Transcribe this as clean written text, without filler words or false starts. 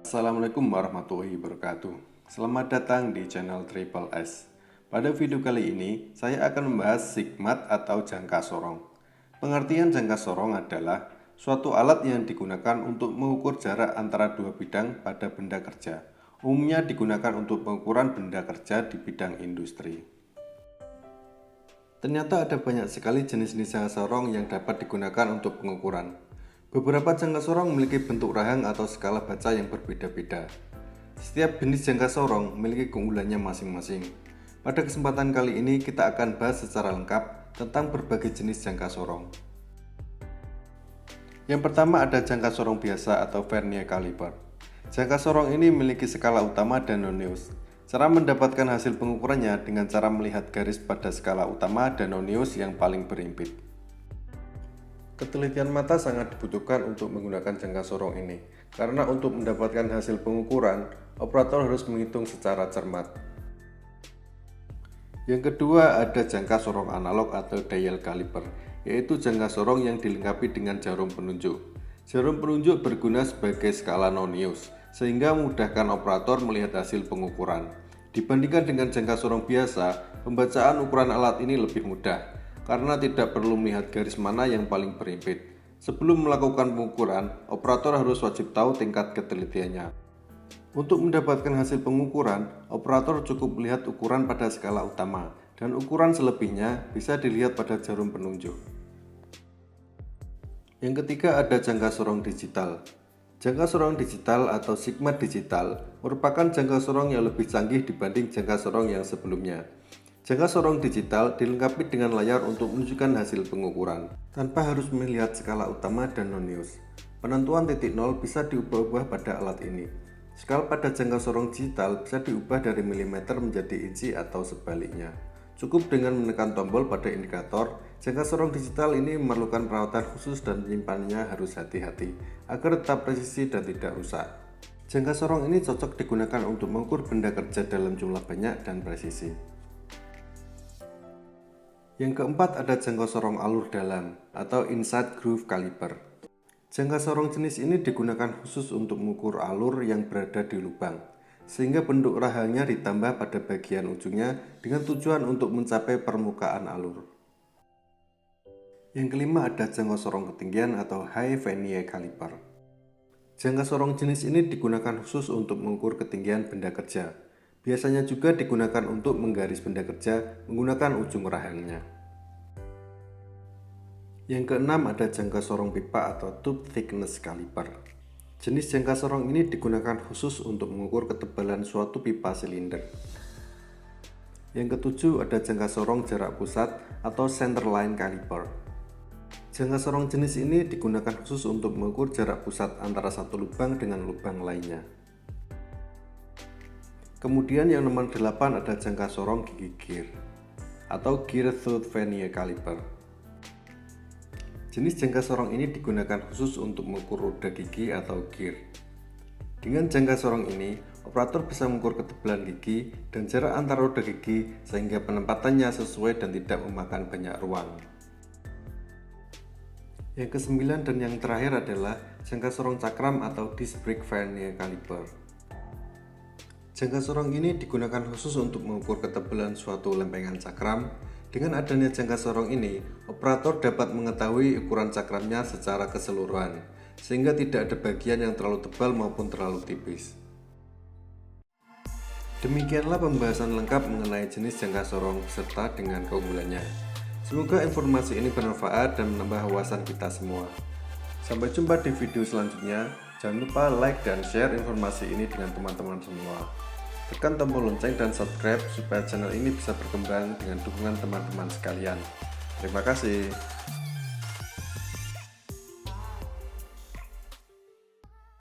Assalamualaikum warahmatullahi wabarakatuh. Selamat datang di channel Triple S. Pada video kali ini, saya akan membahas sigmat atau jangka sorong. Pengertian jangka sorong adalah suatu alat yang digunakan untuk mengukur jarak antara dua bidang pada benda kerja. Umumnya digunakan untuk pengukuran benda kerja di bidang industri. Ternyata ada banyak sekali jenis-jenis jangka sorong yang dapat digunakan untuk pengukuran. Beberapa jangka sorong memiliki bentuk rahang atau skala baca yang berbeda-beda. Setiap jenis jangka sorong memiliki keunggulannya masing-masing. Pada kesempatan kali ini kita akan bahas secara lengkap tentang berbagai jenis jangka sorong. Yang pertama ada jangka sorong biasa atau vernier caliper. Jangka sorong ini memiliki skala utama dan nonius. Cara mendapatkan hasil pengukurannya dengan cara melihat garis pada skala utama dan nonius yang paling berimpit. Ketelitian mata sangat dibutuhkan untuk menggunakan jangka sorong ini, karena untuk mendapatkan hasil pengukuran, operator harus menghitung secara cermat. Yang kedua ada jangka sorong analog atau dial caliper, yaitu jangka sorong yang dilengkapi dengan jarum penunjuk. Jarum penunjuk berguna sebagai skala nonius, sehingga memudahkan operator melihat hasil pengukuran. Dibandingkan dengan jangka sorong biasa, pembacaan ukuran alat ini lebih mudah, karena tidak perlu melihat garis mana yang paling berimpit. Sebelum melakukan pengukuran, operator harus wajib tahu tingkat ketelitiannya. Untuk mendapatkan hasil pengukuran, operator cukup melihat ukuran pada skala utama, dan ukuran selebihnya bisa dilihat pada jarum penunjuk. Yang ketiga ada jangka sorong digital. Jangka sorong digital atau sigmat digital merupakan jangka sorong yang lebih canggih dibanding jangka sorong yang sebelumnya. Jangka sorong digital dilengkapi dengan layar untuk menunjukkan hasil pengukuran, tanpa harus melihat skala utama dan nonius. Penentuan titik nol bisa diubah-ubah pada alat ini. Skala pada jangka sorong digital bisa diubah dari milimeter menjadi inci atau sebaliknya. Cukup dengan menekan tombol pada indikator. Jangka sorong digital ini memerlukan perawatan khusus dan penyimpanannya harus hati-hati, agar tetap presisi dan tidak rusak. Jangka sorong ini cocok digunakan untuk mengukur benda kerja dalam jumlah banyak dan presisi. Yang keempat ada jangka sorong alur dalam atau inside groove caliper. Jangka sorong jenis ini digunakan khusus untuk mengukur alur yang berada di lubang, sehingga bentuk rahangnya ditambah pada bagian ujungnya dengan tujuan untuk mencapai permukaan alur. Yang kelima ada jangka sorong ketinggian atau high vernier caliper. Jangka sorong jenis ini digunakan khusus untuk mengukur ketinggian benda kerja. Biasanya juga digunakan untuk menggaris benda kerja menggunakan ujung rahangnya. Yang keenam ada jangka sorong pipa atau tube thickness caliper. Jenis jangka sorong ini digunakan khusus untuk mengukur ketebalan suatu pipa silinder. Yang ketujuh ada jangka sorong jarak pusat atau centerline caliper. Jangka sorong jenis ini digunakan khusus untuk mengukur jarak pusat antara satu lubang dengan lubang lainnya. Kemudian yang nomor 8 ada jangka sorong gigi gear atau gear tooth vernier caliper. Jenis jangka sorong ini digunakan khusus untuk mengukur roda gigi atau gear. Dengan jangka sorong ini, operator bisa mengukur ketebalan gigi dan jarak antara roda gigi sehingga penempatannya sesuai dan tidak memakan banyak ruang. Yang kesembilan dan yang terakhir adalah jangka sorong cakram atau disc brake vernier caliper. Jangka sorong ini digunakan khusus untuk mengukur ketebalan suatu lempengan cakram. Dengan adanya jangka sorong ini, operator dapat mengetahui ukuran cakramnya secara keseluruhan, sehingga tidak ada bagian yang terlalu tebal maupun terlalu tipis. Demikianlah pembahasan lengkap mengenai jenis jangka sorong serta dengan keunggulannya. Semoga informasi ini bermanfaat dan menambah wawasan kita semua. Sampai jumpa di video selanjutnya. Jangan lupa like dan share informasi ini dengan teman-teman semua. Tekan tombol lonceng dan subscribe supaya channel ini bisa berkembang dengan dukungan teman-teman sekalian. Terima kasih.